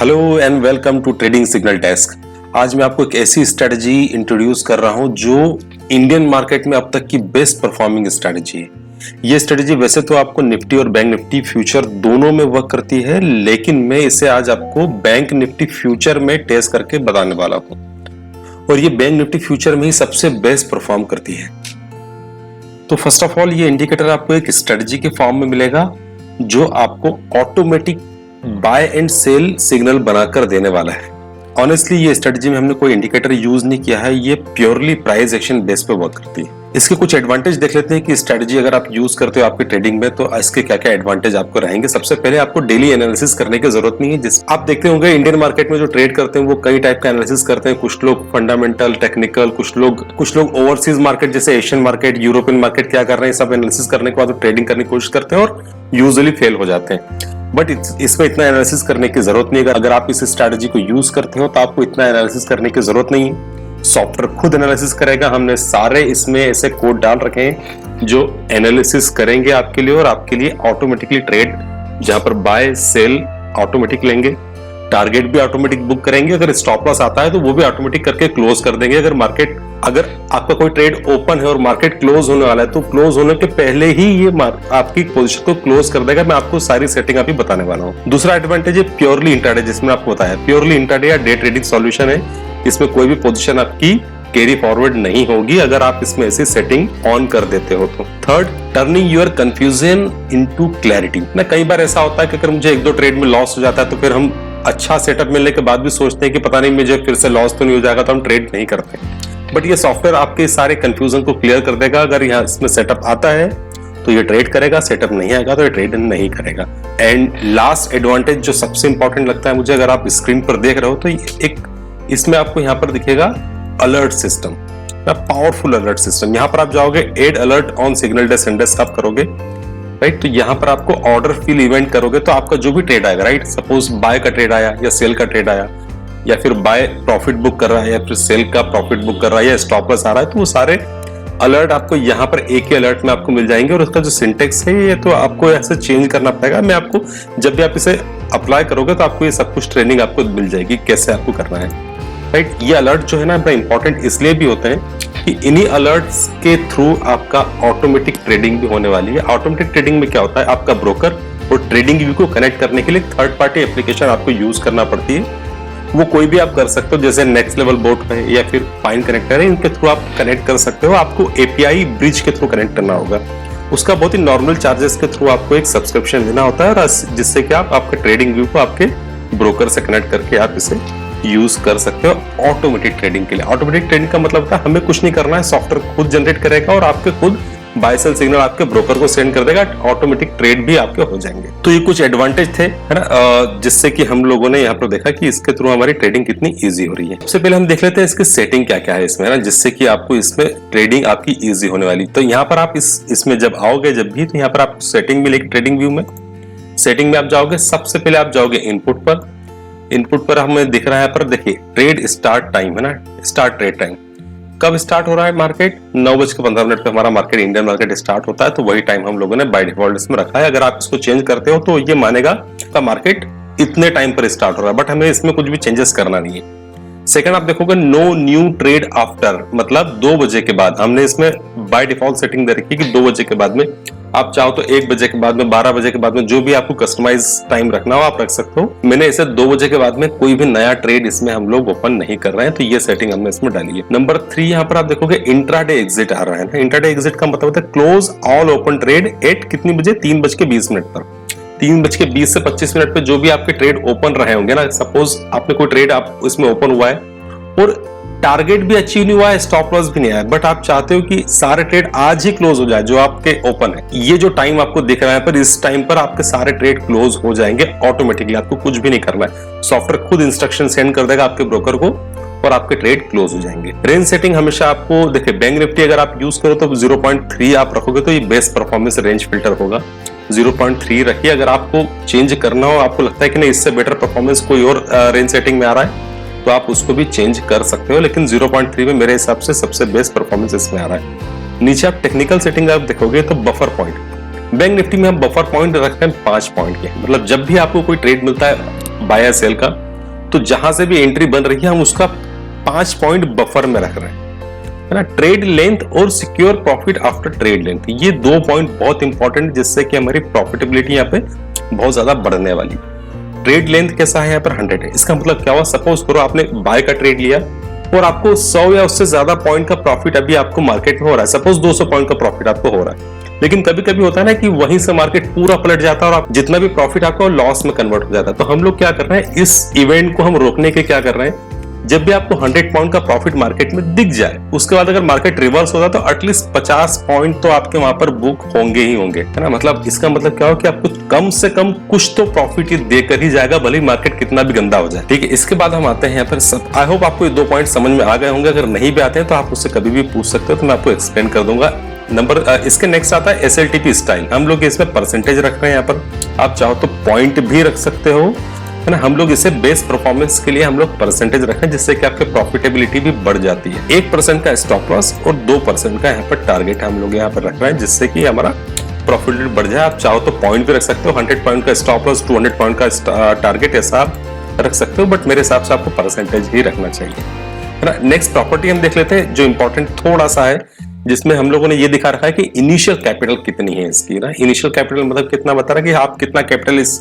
Hello and welcome to trading signal desk. आज मैं आपको एक ऐसी स्ट्रेटजी इंट्रोड्यूस कर रहा हूं जो इंडियन मार्केट में अब तक की बेस्ट परफॉर्मिंग स्ट्रेटजी है। ये स्ट्रेटजी वैसे तो आपको निफ्टी और बैंक निफ्टी फ्यूचर दोनों में वर्क करती है, लेकिन मैं इसे आज आपको बैंक निफ्टी फ्यूचर में टेस्ट करके बताने वाला हूं और ये बैंक निफ्टी फ्यूचर में ही सबसे बेस्ट परफॉर्म करती है। तो फर्स्ट ऑफ ऑल ये इंडिकेटर आपको एक स्ट्रेटजी के फॉर्म में मिलेगा जो आपको automatic buy and sell signal बनाकर देने वाला है। ऑनेस्टली ये स्ट्रेटजी में हमने कोई इंडिकेटर यूज नहीं किया है, ये प्योरली प्राइस एक्शन बेस पे वर्क करती है। इसके कुछ एडवांटेज देख लेते हैं कि स्ट्रेटजी अगर आप यूज करते हो आपकी ट्रेडिंग में तो इसके क्या क्या एडवांटेज आपको रहेंगे। सबसे पहले आपको डेली एनालिसिस करने की जरूरत नहीं है। जिस आप देखते होंगे इंडियन मार्केट में जो ट्रेड करते हैं वो कई टाइप का एनालिसिस करते हैं। कुछ लोग फंडामेंटल, टेक्निकल, कुछ लोग ओवरसीज मार्केट जैसे एशियन मार्केट, यूरोपियन मार्केट क्या कर रहे हैं, सब एनालिसिस करने के बाद ट्रेडिंग करने की कोशिश करते हैं और यूजुअली फेल हो जाते हैं। बट इसमें इतना एनालिसिस करने की जरूरत नहीं है। अगर आप इस स्ट्रैटेजी को यूज करते हो तो आपको इतना एनालिसिस करने की जरूरत नहीं है। सॉफ्टवेयर खुद एनालिसिस करेगा। हमने सारे इसमें ऐसे कोड डाल रखे हैं जो एनालिसिस करेंगे आपके लिए और आपके लिए ऑटोमेटिकली ट्रेड, जहां पर बाय सेल ऑटोमेटिक लेंगे, टारगेट भी ऑटोमेटिक बुक करेंगे। अगर स्टॉप लॉस आता है तो वो भी ऑटोमेटिक करके क्लोज कर देंगे। अगर आपका कोई ट्रेड ओपन है और मार्केट क्लोज होने वाला है तो क्लोज होने के पहले ही ये आपकी पोजीशन को क्लोज कर देगा। मैं आपको सारी सेटिंग अभी बताने वाला हूँ। दूसरा एडवांटेज है प्योरली इंट्राडे, जिसमें आपको बताया प्योरली इंट्राडे या डे ट्रेडिंग सॉल्यूशन है। इसमें कोई भी पोजीशन आपकी कैरी फॉरवर्ड नहीं होगी अगर आप इसमें ऐसी सेटिंग ऑन कर देते हो तो। Third, turning your confusion into clarity. ना कई बार ऐसा होता है कि अगर मुझे एक दो ट्रेड में लॉस हो जाता है तो फिर हम अच्छा सेटअप मिलने के बाद भी सोचते हैं कि पता नहीं मुझे फिर से लॉस तो नहीं हो जाएगा, तो हम ट्रेड नहीं करते। बट ये सॉफ्टवेयर आपके सारे कंफ्यूजन को क्लियर कर देगा। अगर यहाँ इसमें सेटअप आता है तो ये ट्रेड करेगा, सेटअप नहीं आएगा तो ये ट्रेड नहीं करेगा। एंड लास्ट एडवांटेज जो सबसे इंपॉर्टेंट लगता है मुझे, अगर आप स्क्रीन पर देख रहे हो तो एक इसमें आपको यहाँ पर दिखेगा alert system, powerful alert system. यहाँ पर आप जाओगे add alert on signal desk index आप करोगे, राइट। तो यहाँ पर आपको ऑर्डर फिल इवेंट करोगे तो आपका जो भी ट्रेड आएगा, राइट, सपोज बाय का ट्रेड आया या सेल का ट्रेड आया या फिर बाय प्रॉफिट बुक कर रहा है या फिर सेल का प्रॉफिट बुक कर रहा है या स्टॉप लॉस आ रहा है, तो वो सारे अलर्ट आपको यहाँ पर एक ही अलर्ट में आपको मिल जाएंगे। और उसका जो सिंटेक्स है ये तो आपको ऐसे चेंज करना पड़ेगा। मैं आपको जब भी आप इसे अप्लाई करोगे तो आपको ये सब कुछ ट्रेनिंग आपको मिल जाएगी कैसे आपको करना है, राइट। ये अलर्ट जो है ना बड़ा इंपॉर्टेंट इसलिए भी होते हैं कि इन्हीं अलर्ट्स के थ्रू आपका ऑटोमेटिक ट्रेडिंग भी होने वाली है। ऑटोमेटिक ट्रेडिंग में क्या होता है, आपका ब्रोकर और ट्रेडिंग व्यू को कनेक्ट करने के लिए थर्ड पार्टी एप्लीकेशन आपको यूज करना पड़ती है। वो कोई भी आप कर सकते हो, जैसे नेक्स्ट लेवल बोट है या फिर फाइन कनेक्टर है, इनके थ्रू आप कनेक्ट कर सकते हो। आपको एपीआई ब्रिज के थ्रू कनेक्ट करना होगा। उसका बहुत ही नॉर्मल चार्जेस के थ्रू आपको एक सब्सक्रिप्शन देना होता है और जिससे कि आप आपके ट्रेडिंग व्यू को आपके ब्रोकर से कनेक्ट करके आप इसे यूज कर सकते हो ऑटोमेटिक ट्रेडिंग के लिए। ऑटोमेटिक ट्रेडिंग का मतलब होता है हमें कुछ नहीं करना है, सॉफ्टवेयर खुद जनरेट करेगा और आपके खुद बाय सेल सिग्नल आपके ब्रोकर को सेंड कर देगा, ऑटोमेटिक ट्रेड भी आपके हो जाएंगे। तो ये कुछ एडवांटेज थे, है ना, जिससे कि हम लोगों ने यहाँ पर देखा कि इसके थ्रू हमारी ट्रेडिंग कितनी इजी हो रही है। सबसे पहले हम देख लेते हैं इसकी सेटिंग क्या क्या है इसमें, है ना, जिससे कि आपको इसमें ट्रेडिंग आपकी इजी होने वाली। तो यहाँ पर आप इसमें जब आओगे जब भी, तो यहाँ पर आप सेटिंग मिलेगी ट्रेडिंग व्यू में। सेटिंग में आप जाओगे, सबसे पहले आप जाओगे इनपुट पर। इनपुट पर हमें दिख रहा है, पर देखिए ट्रेड स्टार्ट टाइम, है ना, स्टार्ट ट्रेड टाइम कब स्टार्ट हो रहा है। मार्केट 9:15 पे हमारा मार्केट, इंडियन मार्केट स्टार्ट होता है, तो वही टाइम हम लोगों ने बाय डिफॉल्ट इसमें रखा है। अगर आप इसको चेंज करते हो तो ये मानेगा का मार्केट इतने टाइम पर स्टार्ट हो रहा है, बट हमें इसमें कुछ भी चेंजेस करना नहीं है। सेकंड आप देखोगे नो न्यू ट्रेड आफ्टर, मतलब 2 बजे के बाद। हमने इसमें बाय डिफॉल्ट सेटिंग दे रखी है कि 2 बजे के बाद में, आप चाहो तो 1 बजे के बाद में, 12 बजे के बाद में, जो भी आपको कस्टमाइज टाइम रखना हो आप रख सकते हो। मैंने इसे 2 बजे के बाद में कोई भी नया ट्रेड इसमें हम लोग ओपन नहीं कर रहे हैं, तो ये सेटिंग हमने इसमें डाली है। नंबर 3 यहाँ पर आप देखोगे इंट्राडे एग्जिट आ रहा है ना। इंट्राडे एग्जिट का मतलब होता है close all open trade at कितनी बजे, 3:20 पर। 3:20 से 25 मिनट पे जो भी आपके ट्रेड ओपन रहे होंगे ना, सपोज आपने कोई ट्रेड आप इसमें ओपन हुआ है और टारगेट भी अचीव नहीं हुआ है, स्टॉप लॉस भी नहीं आया, बट आप चाहते हो कि सारे ट्रेड आज ही क्लोज हो जाए जो आपके ओपन है। ये जो टाइम आपको दिख रहा है पर इस टाइम पर आपके सारे ट्रेड क्लोज हो जाएंगे ऑटोमेटिकली, आपको कुछ भी नहीं करना है। सॉफ्टवेयर खुद इंस्ट्रक्शन सेंड कर देगा आपके ब्रोकर को और आपके ट्रेड क्लोज हो जाएंगे। रेंज सेटिंग हमेशा आपको देखिए, बैंक निफ्टी अगर आप यूज करो तो 0.3 आप रखोगे तो ये बेस्ट परफॉर्मेंस रेंज फिल्टर होगा। 0.3 रखिए। अगर आपको चेंज करना हो, आपको लगता है कि नहीं इससे बेटर परफॉर्मेंस कोई और रेंज सेटिंग में आ रहा है, तो आप उसको भी चेंज कर सकते हो, लेकिन 0.3 में मेरे हिसाब से सबसे बेस्ट परफॉर्मेंस इसमें आ रहा है। नीचे आप टेक्निकल सेटिंग आप देखोगे तो बफर पॉइंट, बैंक निफ्टी में हम बफर पॉइंट रखते हैं 5 पॉइंट के। मतलब जब भी आपको कोई ट्रेड मिलता है बाय या सेल का, तो जहां से भी एंट्री बन रही है हम उसका 5 पॉइंट बफर में रख रहे हैं, है ना। ट्रेड लेंथ और secure profit after trade length, ये 2 पॉइंट बहुत इंपॉर्टेंट, जिससे कि हमारी प्रॉफिटेबिलिटी यहाँ पे बहुत ज्यादा बढ़ने वाली। ट्रेड लेंथ कैसा है यहाँ पर 100 है। इसका मतलब क्या हुआ, सपोज करो आपने बाय का ट्रेड लिया और आपको 100 या उससे ज्यादा पॉइंट का प्रॉफिट अभी आपको मार्केट में हो रहा है, सपोज 200 पॉइंट का प्रॉफिट आपको हो रहा है, लेकिन कभी कभी होता है ना कि वहीं से मार्केट पूरा पलट जाता है और आप जितना भी प्रॉफिट आपका लॉस में कन्वर्ट हो जाता है। तो हम लोग क्या कर रहे हैं, इस इवेंट को हम रोकने के क्या कर रहे हैं, जब भी आपको 100 पॉइंट का प्रॉफिट मार्केट में दिख जाए, उसके बाद अगर मार्केट रिवर्स होता है तो एटलीस्ट 50 पॉइंट तो आपके वहां पर बुक होंगे ही होंगे, है ना। मतलब इसका मतलब क्या हो कि आपको कम से कम कुछ तो प्रॉफिट देकर ही जाएगा, भले मार्केट कितना भी गंदा हो जाए, ठीक है। इसके बाद हम आते हैं यहाँ पर, आई होप आपको ये 2 पॉइंट समझ में आ गए होंगे। अगर नहीं भी आते हैं तो आप उससे कभी भी पूछ सकते हो, तो मैं आपको एक्सप्लेन कर दूंगा। इसके नेक्स्ट आता है SLTP स्टाइल। हम लोग इसमें परसेंटेज रख रहे हैं, यहाँ पर आप चाहो तो पॉइंट भी रख सकते हो, है ना। हम लोग इसे बेस्ट परफॉर्मेंस के लिए हम लोग परसेंटेज रखें, जिससे कि आपके प्रॉफिटेबिलिटी भी बढ़ जाती है। 1% का स्टॉप लॉस और 2% का यहाँ पर टारगेट हम लोग यहाँ पर रख रहे हैं, जिससे कि हमारा प्रॉफिट बढ़ जाए। आप चाहो तो पॉइंट भी रख सकते हो, 100 पॉइंट का स्टॉप लॉस, 200 पॉइंट का टारगेट, ऐसा आप रख सकते हो, बट मेरे हिसाब से आपको परसेंटेज ही रखना चाहिए, है ना। नेक्स्ट प्रॉपर्टी हम देख लेते हैं, जो इंपॉर्टेंट थोड़ा सा है, जिसमें हम लोगों ने ये दिखा रखा है कि इनिशियल कैपिटल कितनी है इसकी, ना। इनिशियल कैपिटल मतलब कितना बता रहा है कि आप कितना कैपिटल इस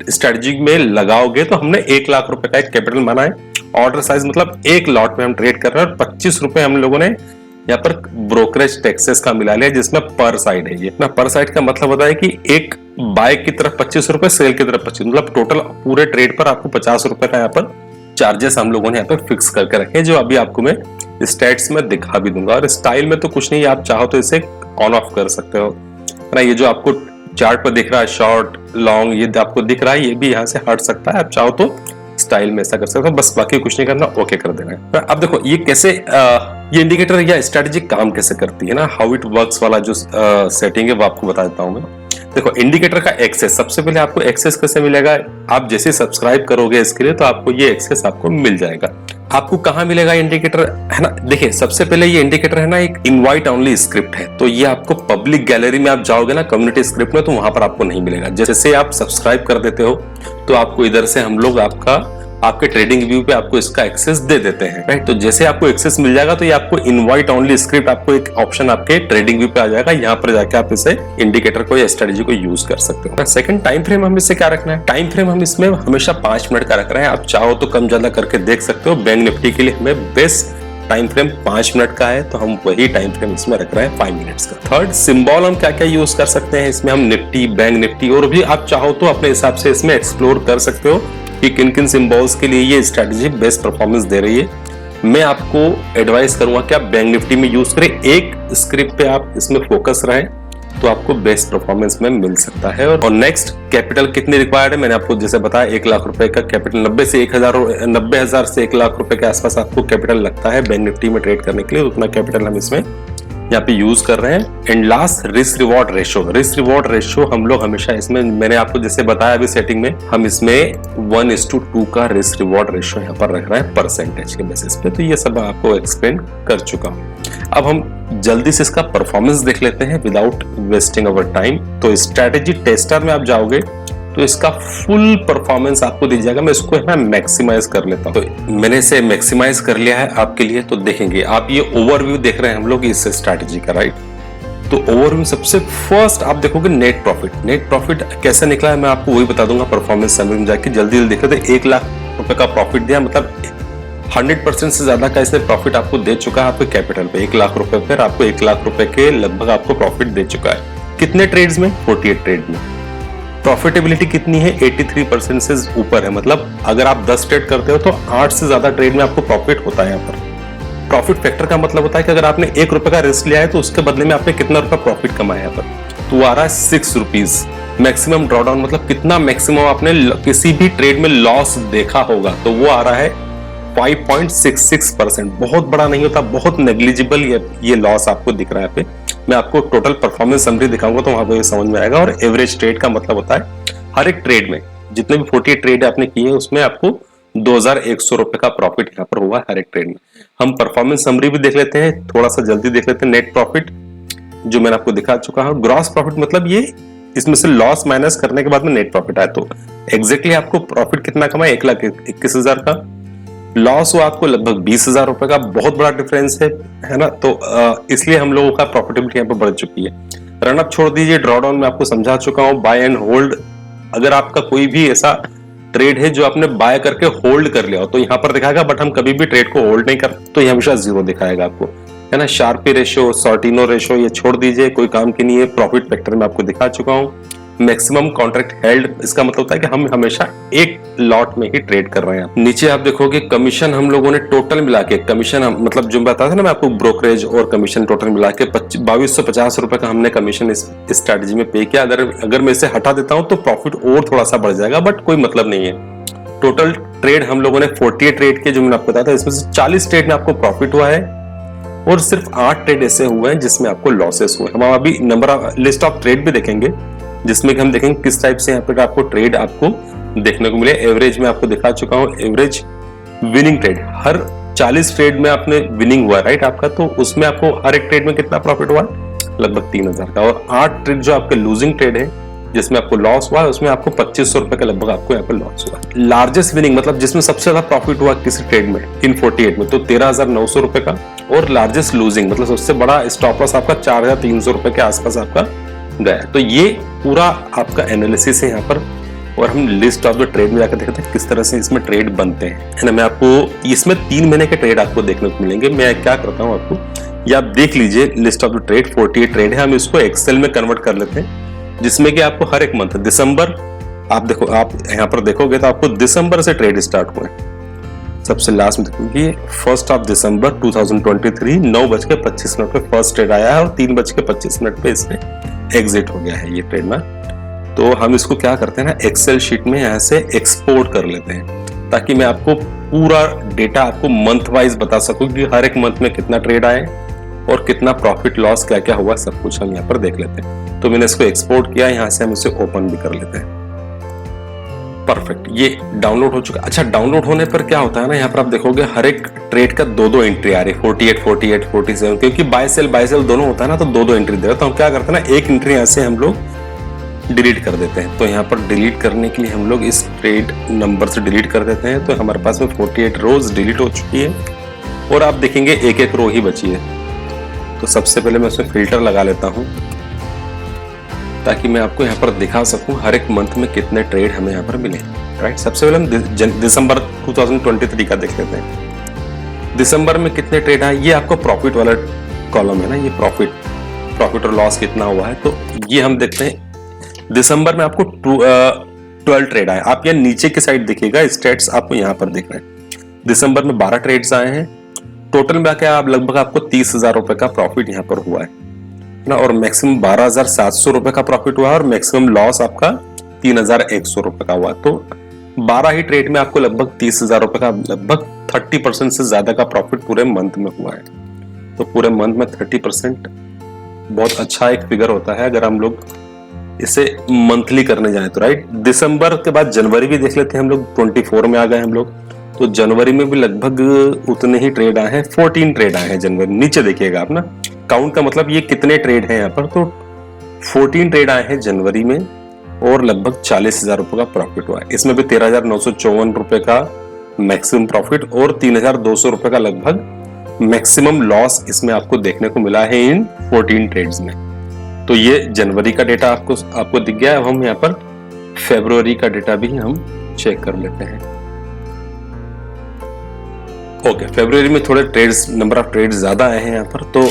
स्ट्रेटजी में लगाओगे। तो हमने 1 लाख रुपए का एक कैपिटल माना है। ऑर्डर साइज मतलब 1 लॉट में हम ट्रेड कर रहे हैं, और 25 रुपए हम लोगों ने यहाँ पर ब्रोकरेज टैक्सेस का मिला लिया, जिसमें पर साइड है। ये अपना पर साइड का मतलब होता है कि एक बाय की तरफ 25 रुपए, सेल की तरफ 25, मतलब टोटल पूरे ट्रेड पर आपको 50 रुपए का यहाँ पर चार्जेस हम लोगों ने यहाँ पे फिक्स करके रखे, जो अभी आपको मैं स्टेट्स में दिखा भी दूंगा। और स्टाइल में तो कुछ नहीं, आप चाहो तो इसे ऑन ऑफ कर सकते हो, है ना। ये जो आपको चार्ट पर दिख रहा है, शॉर्ट लॉन्ग, ये आपको दिख रहा है, ये भी यहाँ से हट सकता है। आप चाहो तो स्टाइल में ऐसा कर सकते हो, बस बाकी कुछ नहीं करना, ओके कर देना है। अब देखो ये कैसे ये इंडिकेटर या स्ट्रेटजी काम कैसे करती है ना, हाउ इट वर्क्स वाला जो सेटिंग है वो आपको बता देता हूँ मैं। देखो इंडिकेटर का एक्सेस, सबसे पहले आपको एक्सेस कैसे मिलेगा, आप जैसे सब्सक्राइब करोगे इसके लिए तो आपको ये एक्सेस आपको मिल जाएगा। आपको कहाँ मिलेगा इंडिकेटर, है ना। देखिए सबसे पहले ये इंडिकेटर है ना एक इनवाइट ओनली स्क्रिप्ट है, तो ये आपको पब्लिक गैलरी में आप जाओगे ना कम्युनिटी स्क्रिप्ट में, तो वहां पर आपको नहीं मिलेगा। जैसे आप सब्सक्राइब कर देते हो तो आपको इधर से हम लोग आपके ट्रेडिंग व्यू पे आपको इसका एक्सेस दे देते हैं, राइट। तो जैसे आपको एक्सेस मिल जाएगा तो ये आपको इनवाइट ओनली स्क्रिप्ट, आपको एक ऑप्शन आपके ट्रेडिंग व्यू पे आ जाएगा, यहाँ पर जाके आप इसे इंडिकेटर को या स्ट्रेटजी को यूज कर सकते हो। सेकंड टाइम फ्रेम हम इससे क्या रखना है, टाइम फ्रेम हम इसमें हमेशा 5 मिनट का रख रहे हैं। आप चाहो तो कम ज्यादा करके देख सकते हो। बैंक निफ्टी के लिए हमें बेस्ट टाइम फ्रेम 5 मिनट का है, तो हम वही टाइम फ्रेम इसमें रख रहे हैं 5 मिनट्स का। थर्ड सिंबल हम क्या क्या यूज कर सकते हैं इसमें, हम निफ्टी, बैंक निफ्टी, और भी आप चाहो तो अपने हिसाब से इसमें एक्सप्लोर कर सकते हो कि किन किन सिंबल्स के लिए ये स्ट्रेटजी बेस्ट परफॉर्मेंस दे रही है। मैं आपको एडवाइस करूंगा कि आप बैंक निफ्टी में यूज करें, एक स्क्रिप्ट पे आप इसमें फोकस रहें तो आपको बेस्ट परफॉर्मेंस में मिल सकता है। और नेक्स्ट कैपिटल कितनी रिक्वायर्ड है, मैंने आपको जैसे बताया 1 लाख रुपए का कैपिटल, 90 से 1,000 से 1 लाख रुपए के आसपास आपको कैपिटल लगता है बैंक निफ्टी में ट्रेड करने के लिए, उतना कैपिटल हम इसमें यहाँ पे यूज कर रहे हैं। And last risk reward ratio, risk reward ratio हम लोग हमेशा इसमें, मैंने आपको जैसे बताया अभी सेटिंग में, हम इसमें 1:2 का रिस्क रिवॉर्ड रेशियो यहाँ पर रख रहे हैं परसेंटेज के बेसिस पे। तो ये सब आपको एक्सप्लेन कर चुका हूँ। अब हम जल्दी से इसका परफॉर्मेंस देख लेते हैं विदाउट वेस्टिंग अवर टाइम। तो स्ट्रेटेजी टेस्टर में आप जाओगे तो इसका फुल परफॉर्मेंस आपको दिख जाएगा। मैं इसको है ना मैक्सिमाइज कर लेता हूँ, तो मैंने इसे मैक्सिमाइज कर लिया है आपके लिए। तो देखेंगे आप ये ओवरव्यू देख रहे हैं हम लोग इस स्ट्रेटेजी का, राइट। तो ओवरव्यू सबसे फर्स्ट आप देखोगे नेट प्रॉफिट। नेट प्रॉफिट कैसे निकला है मैं आपको वही बता दूंगा परफॉर्मेंस समरी में जाके। जल्दी जल्दी देख लेते। 1 लाख रुपए का प्रॉफिट दिया, मतलब 100% से ज्यादा का इसने प्रॉफिट आपको दे चुका है आपके कैपिटल पे। 1 लाख रुपए पर आपको 1 लाख रुपए के लगभग आपको प्रॉफिट दे चुका है। कितने ट्रेड्स में, 48 ट्रेड में। प्रॉफिटेबिलिटी कितनी है, 83% से ऊपर है। मतलब अगर आप 10 ट्रेड करते हो तो 8 से ज्यादा ट्रेड में आपको प्रॉफिट होता है। यहाँ पर प्रॉफिट फैक्टर का मतलब होता है कि अगर आपने 1 रुपए का रिस्क लिया है तो उसके बदले में आपने कितना रुपया प्रॉफिट कमाया है। यहाँ पर तो आ रहा है 6 रुपीज। मैक्सिमम ड्रॉडाउन मतलब कितना मैक्सिमम आपने किसी भी ट्रेड में लॉस देखा होगा, तो वो आ रहा है 5.66%। बहुत बड़ा नहीं होता, बहुत नेग्लिजिबल ये लॉस आपको दिख रहा है। पे मैं आपको टोटल परफॉर्मेंस समरी दिखाऊंगा तो वहां पर ये समझ में आएगा। और एवरेज ट्रेड का मतलब होता है हर एक ट्रेड में, जितने भी 48 ट्रेड आपने किए हैं उसमें आपको 2100 रुपए का प्रॉफिट यहाँ पर हुआ हर एक ट्रेड में। हम परफॉर्मेंस समरी भी देख लेते हैं, थोड़ा सा जल्दी देख लेते हैं। नेट प्रॉफिट जो मैंने आपको दिखा चुका हूं। ग्रॉस प्रॉफिट मतलब ये इसमें से लॉस माइनस करने के बाद में नेट प्रॉफिट आया, तो एग्जैक्टली आपको प्रॉफिट कितना कमाए, 1,21,000 का। लॉस हुआ आपको लगभग 20,000 रुपए का, बहुत बड़ा डिफरेंस है ना। तो इसलिए हम लोगों का प्रॉफिटेबिलिटी यहाँ पर बढ़ चुकी है। रनअप छोड़ दीजिए, ड्रॉडाउन में आपको समझा चुका हूँ। बाय एंड होल्ड, अगर आपका कोई भी ऐसा ट्रेड है जो आपने बाय करके होल्ड कर लिया हो तो यहाँ पर दिखाएगा, बट हम कभी भी ट्रेड को होल्ड नहीं करते तो ये हमेशा जीरो दिखाएगा आपको, है ना। शार्पी रेशियो, सॉर्टिनो रेशियो ये छोड़ दीजिए, कोई काम की नहीं है। प्रॉफिट फैक्टर में आपको दिखा चुका हूँ। मैक्सिमम कॉन्ट्रैक्ट हेल्ड, इसका मतलब होता है कि हम हमेशा एक लॉट में ही ट्रेड कर रहे हैं। नीचे आप देखोगे कमीशन हम लोगों ने टोटल मिला के, कमीशन मतलब जो बताया था ना मैं आपको, ब्रोकरेज और कमीशन टोटल मिला के 2250 रुपए का हमने कमीशन इस स्ट्रेटजी में पे किया। अगर मैं इसे हटा देता हूं तो प्रॉफिट और थोड़ा सा बढ़ जाएगा, बट कोई मतलब नहीं है। टोटल ट्रेड हम लोगों ने 48 ट्रेड के जो मैंने आपको बताया था, इसमें से 40 ट्रेड में आपको प्रॉफिट हुआ है और सिर्फ 8 ट्रेड ऐसे हुए हैं जिसमें आपको लॉसेस हुए। हम अभी लिस्ट ऑफ ट्रेड भी देखेंगे जिसमें कि हम देखेंगे किस टाइप से यहाँ पे आपको ट्रेड आपको देखने को मिले। एवरेज में आपको दिखा चुका हूँ, एवरेज विनिंग ट्रेड, हर 40 ट्रेड में आपने विनिंग हुआ, राइट आपका, तो उसमें आपको हर एक ट्रेड में कितना प्रॉफिट हुआ, लगभग 3,000 का। और 8 ट्रेड जो आपके लूजिंग ट्रेड है जिसमें आपको लॉस हुआ, उसमें आपको 2500 रुपए का लगभग आपको यहाँ पे लॉस हुआ। लार्जेस्ट विनिंग मतलब जिसमें सबसे ज्यादा प्रॉफिट हुआ किसी ट्रेड में इन 48 में, तो 13,900 रुपए का। और लार्जेस्ट लूजिंग मतलब सबसे बड़ा स्टॉप लॉस आपका 4,300 रुपए के आसपास आपका गया। तो ये पूरा आपका एनालिसिस है यहाँ पर, और हम लिस्ट ऑफ द ट्रेड में जाकर देखते हैं किस तरह से इसमें ट्रेड बनते हैं, है ना। मैं आपको इसमें 3 महीने के ट्रेड आपको देखने को मिलेंगे। मैं क्या करता हूँ आपको, ये आप देख लीजिए list of the trade, 48 trade है। हम इसको एक्सेल में कन्वर्ट कर लेते हैं, जिसमें कि आपको हर एक मंथ, दिसंबर आप देखो, आप यहाँ पर देखोगे तो आपको दिसंबर से ट्रेड स्टार्ट हुए। सबसे लास्ट में देखोगे 1 दिसंबर 2023 9:25 पे फर्स्ट ट्रेड आया है और 3:25 पे इसमें एग्जिट हो गया है ये ट्रेड ना। तो हम इसको क्या करते हैं ना, एक्सेल शीट में यहाँ से एक्सपोर्ट कर लेते हैं, ताकि मैं आपको पूरा डेटा आपको मंथ वाइज बता सकूं कि हर एक मंथ में कितना ट्रेड आए और कितना प्रॉफिट लॉस क्या क्या हुआ, सब कुछ हम यहाँ पर देख लेते हैं। तो मैंने इसको एक्सपोर्ट किया, यहाँ से हम इसे ओपन भी कर लेते हैं। परफेक्ट, ये डाउनलोड हो चुका। अच्छा, डाउनलोड होने पर क्या होता है ना, यहाँ पर आप देखोगे हर एक ट्रेड का 2-2 एंट्री आ रही है, 48, 48, 47, क्योंकि बाय सेल दोनों होता है ना, तो 2-2 एंट्री दे रहा है। तो हम क्या करते हैं ना, एक एंट्री यहाँ से हम लोग डिलीट कर देते हैं। तो यहाँ पर डिलीट करने के लिए हम लोग इस ट्रेड नंबर से डिलीट कर देते हैं। तो हमारे पास में 48 रोज डिलीट हो चुकी है और आप देखेंगे एक रो ही बची है। तो सबसे पहले मैं उसमें फिल्टर लगा लेता हूँ, ताकि मैं आपको यहाँ पर दिखा सकूं हर एक मंथ में कितने ट्रेड हमें यहाँ पर मिले, राइट। सबसे पहले हम दिसंबर 2023 का देख लेते हैं। दिसंबर में कितने ट्रेड आए, ये आपको प्रॉफिट वाला कॉलम है ना, ये प्रॉफिट और लॉस कितना हुआ है। तो ये हम देखते हैं दिसंबर में आपको 12 ट्रेड आए। आप यहाँ नीचे की साइड देखिएगा, स्टेट्स आपको यहाँ पर दिख रहे हैं। दिसंबर में 12 ट्रेड्स आए हैं, टोटल में क्या आप लगभग आपको 30,000 रुपए का प्रॉफिट यहाँ पर हुआ है ना। और मैक्सिमम 12,700 रुपए का प्रॉफिट हुआ और मैक्सिमम लॉस आपका 3,100 रुपए का हुआ। तो 12 ही ट्रेड में आपको लगभग 30,000 रुपए का, लगभग 30% से ज्यादा का प्रॉफिट पूरे मंथ में हुआ है। तो पूरे मंथ में 30% बहुत अच्छा एक फिगर होता है अगर हम लोग इसे मंथली करने जाए तो, राइट। दिसंबर के बाद जनवरी भी देख लेते हैं हम लोग, 24 में आ गए हम लोग। तो जनवरी में भी लगभग उतने ही ट्रेड आए हैं, 14 ट्रेड आए हैं जनवरी। नीचे देखिएगा आप ना, काउंट का मतलब ये कितने ट्रेड हैं यहाँ पर। तो 14 ट्रेड आए हैं जनवरी में और लगभग 40,000 रुपए का प्रॉफिट हुआ है। इसमें भी 13,954 रुपए का मैक्सिमम प्रॉफिट और 3,200 रुपए का लगभग मैक्सिमम लॉस इसमें आपको देखने को मिला है इन 14 ट्रेड्स में। तो ये जनवरी का डेटा आपको दिख गया। अब हम यहाँ पर फरवरी का डेटा भी हम चेक कर लेते हैं। ओके, फरवरी में थोड़े ट्रेड्स, नंबर ऑफ ट्रेड्स ज्यादा आए हैं यहाँ पर। तो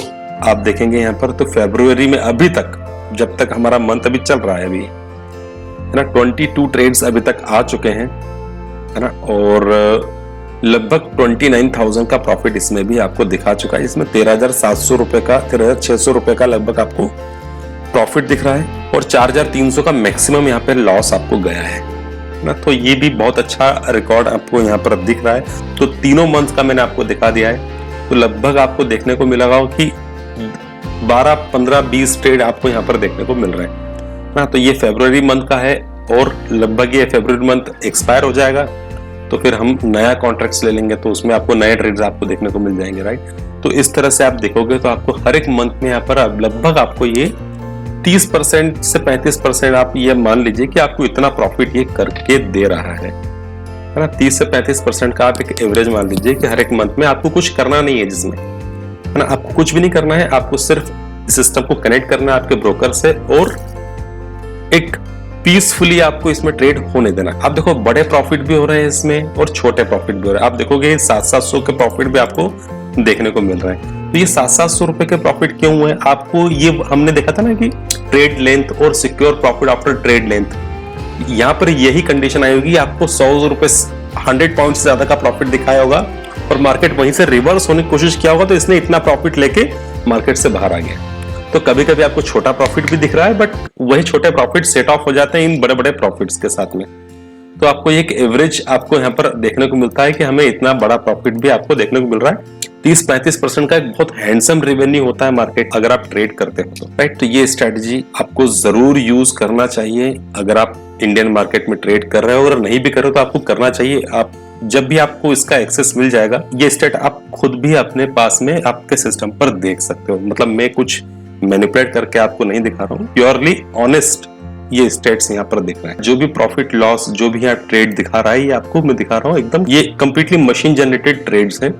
आप देखेंगे यहाँ पर, तो फरवरी में अभी तक, जब तक हमारा मंथ अभी चल रहा है अभी, है ना, 22 ट्रेड्स अभी तक आ चुके हैं, है ना। और लगभग 29,000 का प्रॉफिट इसमें भी आपको दिखा चुका है। इसमें 13,700 रुपए का, 13,600 रुपए का लगभग आपको प्रॉफिट दिख रहा है और 4,300 का मैक्सिमम यहाँ पे लॉस आपको गया है ना। तो ये भी बहुत अच्छा रिकॉर्ड आपको यहाँ पर दिख रहा है। तो तीनों मंथ का मैंने आपको दिखा दिया है। तो लगभग आपको देखने को मिलेगा कि 12, 15, 20 ट्रेड आपको यहाँ पर देखने को मिल रहे हैं ना। तो ये फरवरी मंथ का है और लगभग ये फरवरी मंथ एक्सपायर हो जाएगा, तो फिर हम नया कॉन्ट्रैक्ट्स ले लेंगे, तो उसमें आपको नए ट्रेड्स आपको देखने को मिल जाएंगे, राइट। तो इस तरह से आप देखोगे तो आपको हर एक मंथ में यहाँ पर लगभग आपको ये 30% से 35% आप ये मान लीजिए कि आपको इतना प्रॉफिट ये करके दे रहा है ना। 30 से 35% का आप एक एवरेज मान लीजिए कि हर एक मंथ में आपको कुछ करना नहीं है जिसमें, है ना, आपको कुछ भी नहीं करना है, आपको सिर्फ सिस्टम को कनेक्ट करना है आपके ब्रोकर से और एक पीसफुली आपको इसमें ट्रेड होने देना। आप देखो बड़े प्रॉफिट भी हो रहे हैं इसमें और छोटे प्रॉफिट भी हो रहे हैं। आप देखोगे 700-700 के प्रॉफिट भी आपको देखने को मिल रहा है। तो ये 700-700 रुपए के प्रॉफिट क्यों हुए? आपको ये हमने देखा था ना कि ट्रेड लेंथ और secure profit after trade length, यहाँ पर यही कंडीशन आई होगी, आपको 100 रुपए 100 पॉइंट से ज्यादा का प्रॉफिट दिखाया होगा और मार्केट वहीं से रिवर्स होने की कोशिश किया होगा, तो इसने इतना प्रॉफिट लेके मार्केट से बाहर आ गया। तो कभी कभी आपको छोटा प्रॉफिट भी दिख रहा है, बट वही छोटे प्रॉफिट सेट ऑफ हो जाते हैं इन बड़े बड़े प्रॉफिट्स के साथ में। तो आपको एक एवरेज आपको यहाँ पर देखने को मिलता है कि हमें इतना बड़ा प्रॉफिट भी आपको देखने को मिल रहा है। 30-35% का एक बहुत हैंडसम रेवेन्यू होता है मार्केट अगर आप ट्रेड करते हो तो, राइट। तो ये स्ट्रेटजी आपको जरूर यूज करना चाहिए अगर आप इंडियन मार्केट में ट्रेड कर रहे हो। अगर नहीं भी कर रहे हो तो आपको करना चाहिए। आप जब भी आपको इसका एक्सेस मिल जाएगा, ये स्टेट आप खुद भी अपने पास में आपके सिस्टम पर देख सकते हो। मतलब मैं कुछ मैनिपुलेट करके आपको नहीं दिखा रहा हूँ, प्योरली ऑनेस्ट ये स्टेट्स यहाँ पर दिख रहे हैं। जो भी प्रॉफिट लॉस जो भी यहाँ ट्रेड दिखा रहा है ये आपको मैं दिखा रहा हूँ एकदम, ये कंप्लीटली मशीन जनरेटेड ट्रेड्स हैं।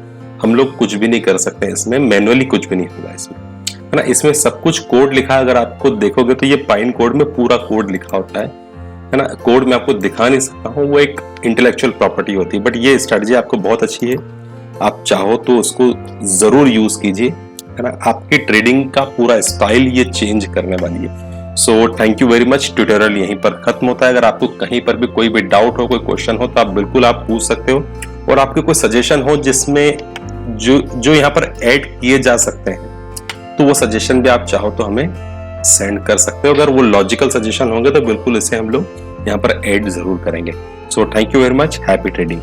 हम लोग कुछ भी नहीं कर सकते इसमें, मैनुअली कुछ भी नहीं होगा इसमें, है ना। इसमें सब कुछ कोड लिखा है, अगर आप खुद देखोगे तो ये पाइन कोड में पूरा कोड लिखा होता है ना। कोड में आपको दिखा नहीं सकता हूँ, वो एक इंटेलेक्चुअल प्रॉपर्टी होती है। बट ये स्ट्रेटजी आपको बहुत अच्छी है, आप चाहो तो उसको जरूर यूज कीजिए, है ना। आपकी ट्रेडिंग का पूरा स्टाइल ये चेंज करने वाली है। So thank you very much. Tutorial यहीं पर खत्म होता है। अगर आपको कहीं पर भी कोई भी डाउट हो, कोई क्वेश्चन हो, तो आप बिल्कुल आप पूछ सकते हो। और आपके कोई सजेशन हो जिसमें जो यहाँ पर ऐड किए जा सकते हैं, तो वो सजेशन भी आप चाहो तो हमें सेंड कर सकते हो। अगर वो लॉजिकल सजेशन होंगे तो बिल्कुल इसे हम लोग यहाँ पर ऐड जरूर करेंगे। So thank you very much. Happy trading.